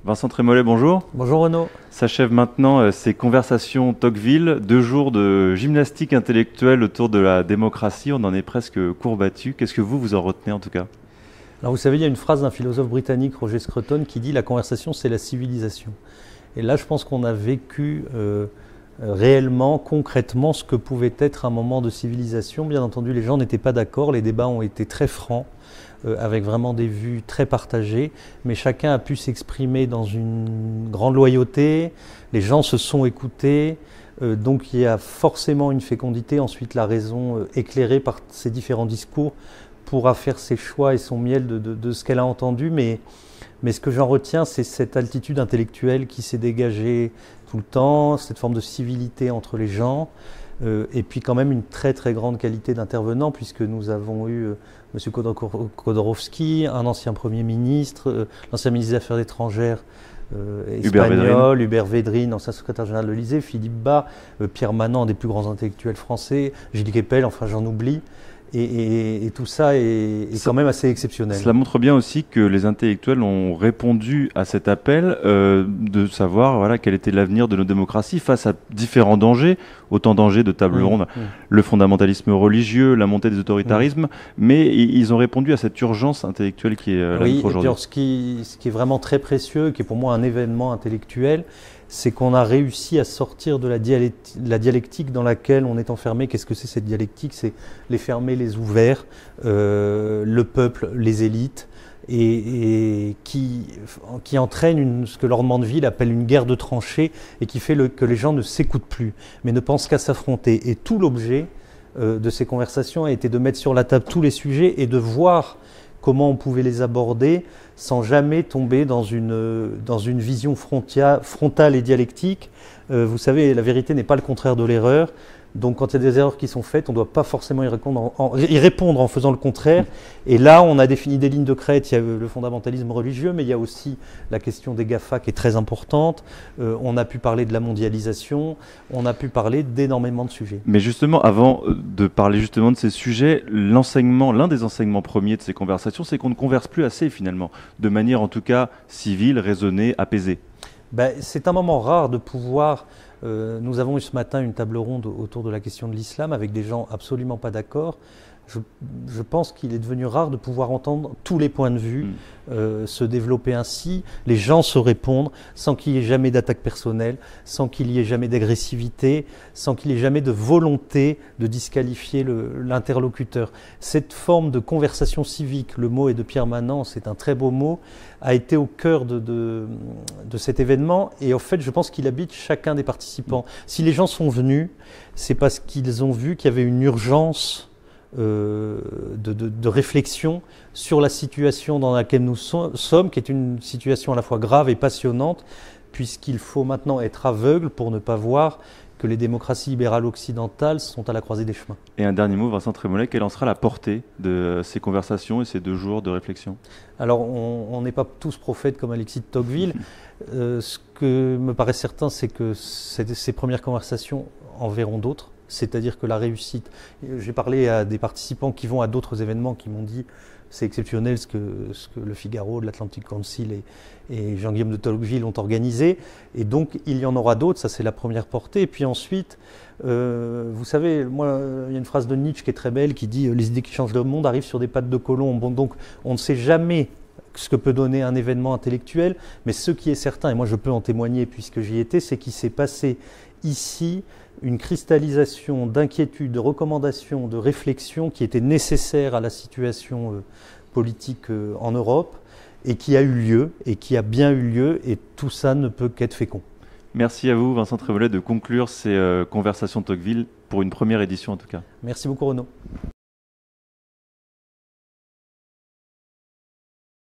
Vincent Trémollet, bonjour. Bonjour Renaud. S'achèvent maintenant ces conversations Tocqueville, 2 jours de gymnastique intellectuelle autour de la démocratie. On en est presque courbattu. Qu'est-ce que vous en retenez en tout cas? Alors vous savez, il y a une phrase d'un philosophe britannique, Roger Scruton, qui dit « la conversation, c'est la civilisation ». Et là, je pense qu'on a vécu réellement, concrètement, ce que pouvait être un moment de civilisation. Bien entendu, les gens n'étaient pas d'accord, les débats ont été très francs, avec vraiment des vues très partagées, mais chacun a pu s'exprimer dans une grande loyauté, les gens se sont écoutés, donc il y a forcément une fécondité. Ensuite, la raison éclairée par ces différents discours pourra faire ses choix et son miel de ce qu'elle a entendu, mais ce que j'en retiens, c'est cette altitude intellectuelle qui s'est dégagée tout le temps, cette forme de civilité entre les gens, et puis quand même une très très grande qualité d'intervenant, puisque nous avons eu M. Khodorkovsky, un ancien Premier ministre, l'ancien ministre des Affaires étrangères espagnol, Hubert Védrine, ancien secrétaire général de l'Élysée, Philippe Bas, Pierre Manant, un des plus grands intellectuels français, Gilles Kepel, enfin j'en oublie. Et tout ça est quand même assez exceptionnel. Cela montre bien aussi que les intellectuels ont répondu à cet appel de savoir quel était l'avenir de nos démocraties face à différents dangers, autant dangers de table ronde, le fondamentalisme religieux, la montée des autoritarismes, mais ils ont répondu à cette urgence intellectuelle qui est là aujourd'hui. Oui, et puis ce qui est vraiment très précieux, qui est pour moi un événement intellectuel, c'est qu'on a réussi à sortir de la dialectique dans laquelle on est enfermé. Qu'est-ce que c'est cette dialectique? C'est les fermés, les ouverts, le peuple, les élites, et qui entraîne ce que Lord Mandeville appelle une guerre de tranchées, et qui fait que les gens ne s'écoutent plus, mais ne pensent qu'à s'affronter. Et tout l'objet de ces conversations a été de mettre sur la table tous les sujets et de voir comment on pouvait les aborder sans jamais tomber dans une vision frontale et dialectique. Vous savez, la vérité n'est pas le contraire de l'erreur. Donc quand il y a des erreurs qui sont faites, on ne doit pas forcément y répondre en faisant le contraire. Et là, on a défini des lignes de crête. Il y a le fondamentalisme religieux, mais il y a aussi la question des GAFA qui est très importante. On a pu parler de la mondialisation, on a pu parler d'énormément de sujets. Mais justement, avant de parler justement de ces sujets, l'un des enseignements premiers de ces conversations, c'est qu'on ne converse plus assez finalement, de manière en tout cas civile, raisonnée, apaisée. C'est un moment rare de pouvoir... nous avons eu ce matin une table ronde autour de la question de l'islam avec des gens absolument pas d'accord. Je pense qu'il est devenu rare de pouvoir entendre tous les points de vue se développer ainsi, les gens se répondre sans qu'il y ait jamais d'attaque personnelle, sans qu'il y ait jamais d'agressivité, sans qu'il y ait jamais de volonté de disqualifier l'interlocuteur. Cette forme de conversation civique, le mot est de Pierre Manant, c'est un très beau mot, a été au cœur de cet événement, et en fait je pense qu'il habite chacun des participants. Si les gens sont venus, c'est parce qu'ils ont vu qu'il y avait une urgence de réflexion sur la situation dans laquelle nous sommes, qui est une situation à la fois grave et passionnante, puisqu'il faut maintenant être aveugle pour ne pas voir que les démocraties libérales occidentales sont à la croisée des chemins. Et un dernier mot, Vincent Trémollet, quelle en sera la portée de ces conversations et ces 2 jours de réflexion? Alors, on n'est pas tous prophètes comme Alexis de Tocqueville. Ce que me paraît certain, c'est que ces premières conversations en verront d'autres. C'est-à-dire que la réussite... J'ai parlé à des participants qui vont à d'autres événements qui m'ont dit c'est exceptionnel ce que le Figaro, de l'Atlantic Council et Jean-Guillaume de Tocqueville ont organisé. Et donc, il y en aura d'autres, ça c'est la première portée. Et puis ensuite, vous savez, moi, il y a une phrase de Nietzsche qui est très belle qui dit « Les idées qui changent le monde arrivent sur des pattes de colombe ». Bon, donc, on ne sait jamais ce que peut donner un événement intellectuel, mais ce qui est certain, et moi je peux en témoigner puisque j'y étais, c'est qu'il s'est passé ici une cristallisation d'inquiétudes, de recommandations, de réflexions qui étaient nécessaires à la situation politique en Europe et qui a eu lieu et qui a bien eu lieu, et tout ça ne peut qu'être fécond. Merci à vous, Vincent Trémollet, de conclure ces conversations Tocqueville pour une première édition en tout cas. Merci beaucoup Renaud.